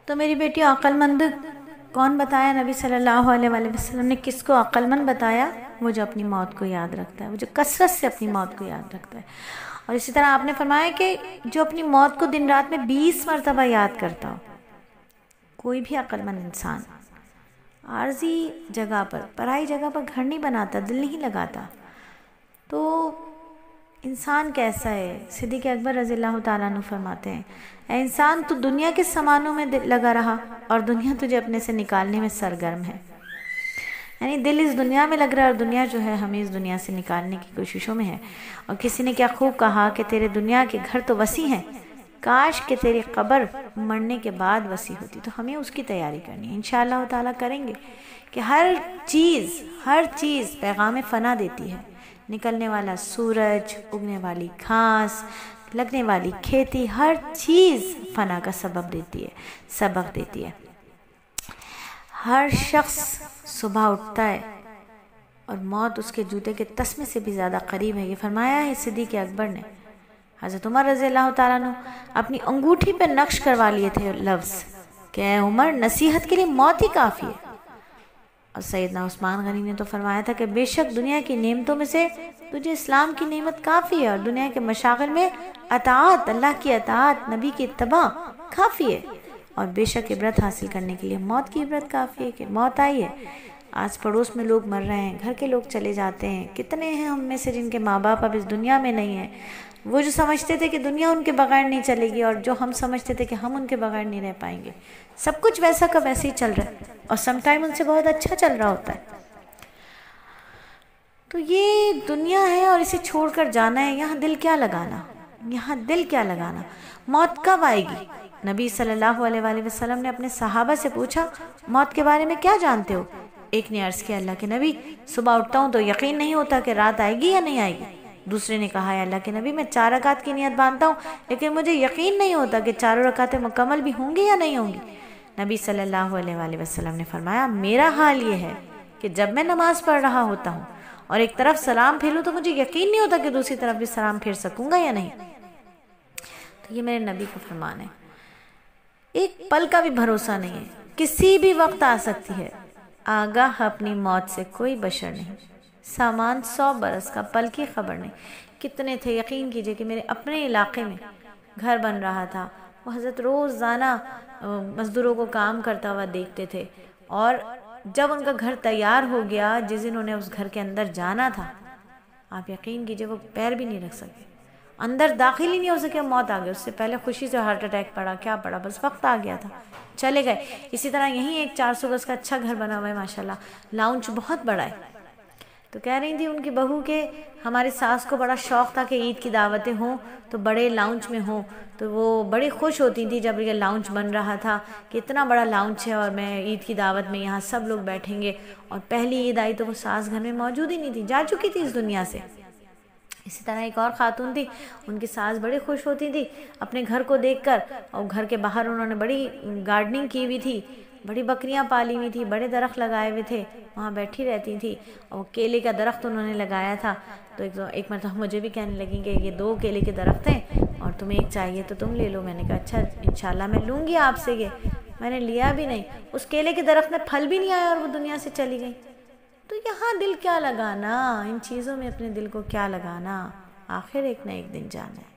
تو میری بیٹی عقل مند کون بتایا؟ نبی صلی اللہ علیہ وآلہ وسلم نے کس کو عقل مند بتایا؟ وہ جو اپنی موت کو یاد رکھتا ہے، وہ جو کثرت سے اپنی موت کو یاد رکھتا ہے۔ اور اسی طرح آپ نے فرمایا کہ جو اپنی موت کو دن رات میں 20 مرتبہ یاد کرتا ہو۔ کوئی بھی عقل مند انسان عارضی جگہ پر، پرائی جگہ پر گھر نہیں بناتا، دل نہیں لگاتا۔ تو انسان کیسا ہے؟ صدیق اکبر رضی اللہ تعالیٰ عنہ فرماتے ہیں، اے انسان تو دنیا کے سامانوں میں لگا رہا اور دنیا تجھے اپنے سے نکالنے میں سرگرم ہے۔ یعنی دل اس دنیا میں لگ رہا ہے اور دنیا جو ہے ہمیں اس دنیا سے نکالنے کی کوششوں میں ہے۔ اور کسی نے کیا خوب کہا کہ تیرے دنیا کے گھر تو وسیع ہیں، کاش کہ تیری قبر مرنے کے بعد وسیع ہوتی۔ تو ہمیں اس کی تیاری کرنی ہے، انشاءاللہ تعالیٰ کریں گے کہ ہر چیز پیغام فنا دیتی ہے۔ نکلنے والا سورج، اگنے والی گھاس، لگنے والی کھیتی، ہر چیز فنا کا سبق دیتی ہے۔ ہر شخص صبح اٹھتا ہے اور موت اس کے جوتے کے تسمے سے بھی زیادہ قریب ہے۔ یہ فرمایا ہے صدیق اکبر نے۔ حضرت عمر رضی اللہ تعالیٰ عنہ اپنی انگوٹھی پہ نقش کروا لیے تھے لفظ کہ اے عمر، نصیحت کے لیے موت ہی کافی ہے۔ اور سیدنا عثمان غنی نے تو فرمایا تھا کہ بے شک دنیا کی نعمتوں میں سے تجھے اسلام کی نعمت کافی ہے، اور دنیا کے مشاغل میں اطاعت، اللہ کی اطاعت، نبی کی اتباع کافی ہے، اور بے شک عبرت حاصل کرنے کے لیے موت کی عبرت کافی ہے کہ موت آئی ہے۔ آج پڑوس میں لوگ مر رہے ہیں، گھر کے لوگ چلے جاتے ہیں، کتنے ہیں ہم میں سے جن کے ماں باپ اب اس دنیا میں نہیں ہیں۔ وہ جو سمجھتے تھے کہ دنیا ان کے بغیر نہیں چلے گی، اور جو ہم سمجھتے تھے کہ ہم ان کے بغیر نہیں رہ پائیں گے، سب کچھ ویسا کا ویسے ہی چل رہا ہے، اور سم ٹائم ان سے بہت اچھا چل رہا ہوتا ہے۔ تو یہ دنیا ہے اور اسے چھوڑ کر جانا ہے، یہاں دل کیا لگانا؟ موت کب آئے گی؟ نبی صلی اللہ علیہ وآلہ وسلم نے اپنے صحابہ سے پوچھا، موت کے بارے میں کیا جانتے ہو؟ ایک نے عرض کیا، اللہ کے نبی، صبح اٹھتا ہوں تو یقین نہیں ہوتا کہ رات آئے گی یا نہیں آئے گی۔ دوسرے نے کہا، اللہ کے نبی، میں 4 رکعت کی نیت باندھتا ہوں لیکن مجھے یقین نہیں ہوتا کہ 4 رکعتیں مکمل بھی ہوں گی یا نہیں ہوں گی۔ نبی صلی اللہ علیہ وآلہ وسلم نے فرمایا، میرا حال یہ ہے کہ جب میں نماز پڑھ رہا ہوتا ہوں اور ایک طرف سلام پھیروں تو مجھے یقین نہیں ہوتا کہ دوسری طرف بھی سلام پھیر سکوں گا یا نہیں۔ تو یہ میرے نبی کا فرمان ہے۔ ایک پل کا بھی بھروسہ نہیں ہے، کسی بھی وقت آ سکتی ہے۔ آگاہ اپنی موت سے کوئی بشر نہیں، سامان 100 برس کا، پل کی خبر نہیں۔ کتنے تھے، یقین کیجئے کہ میرے اپنے علاقے میں گھر بن رہا تھا، وہ حضرت روزانہ مزدوروں کو کام کرتا ہوا دیکھتے تھے، اور جب ان کا گھر تیار ہو گیا، جس دن انہیں اس گھر کے اندر جانا تھا، آپ یقین کیجئے وہ پیر بھی نہیں رکھ سکے، اندر داخل ہی نہیں ہو سکے، موت آ گئی۔ اس سے پہلے خوشی سے ہارٹ اٹیک پڑا، کیا پڑا، بس وقت آ گیا تھا، چلے گئے۔ اسی طرح یہیں ایک 400 گز کا اچھا گھر بنا ہوا ہے ماشاءاللہ، لاؤنج بہت بڑا ہے۔ تو کہہ رہی تھی ان کی بہو کہ ہماری ساس کو بڑا شوق تھا کہ عید کی دعوتیں ہوں تو بڑے لاؤنج میں ہوں، تو وہ بڑی خوش ہوتی تھی جب یہ لاؤنج بن رہا تھا کہ اتنا بڑا لاؤنج ہے اور میں عید کی دعوت میں یہاں سب لوگ بیٹھیں گے۔ اور پہلی عید آئی تو وہ ساس گھر میں موجود ہی نہیں تھی، جا چکی تھی اس دنیا سے۔ اسی طرح ایک اور خاتون تھی، ان کی ساس بڑی خوش ہوتی تھی اپنے گھر کو دیکھ کر، اور گھر کے باہر انہوں نے بڑی گارڈننگ کی ہوئی تھی، بڑی بکریاں پالی ہوئی تھی، بڑے درخت لگائے ہوئے تھے، وہاں بیٹھی رہتی تھی، اور کیلے کا درخت انہوں نے لگایا تھا۔ تو ایک مرتبہ مجھے بھی کہنے لگیں کہ یہ 2 کیلے کے درخت ہیں اور تمہیں ایک چاہیے تو تم لے لو۔ میں نے کہا اچھا انشاءاللہ میں لوں گی آپ سے یہ۔ میں نے لیا بھی نہیں، اس کیلے کے درخت میں پھل بھی نہیں آیا اور وہ دنیا سے چلی گئی۔ تو یہاں دل کیا لگانا، ان چیزوں میں اپنے دل کو کیا لگانا، آخر ایک نہ ایک دن جانا ہے۔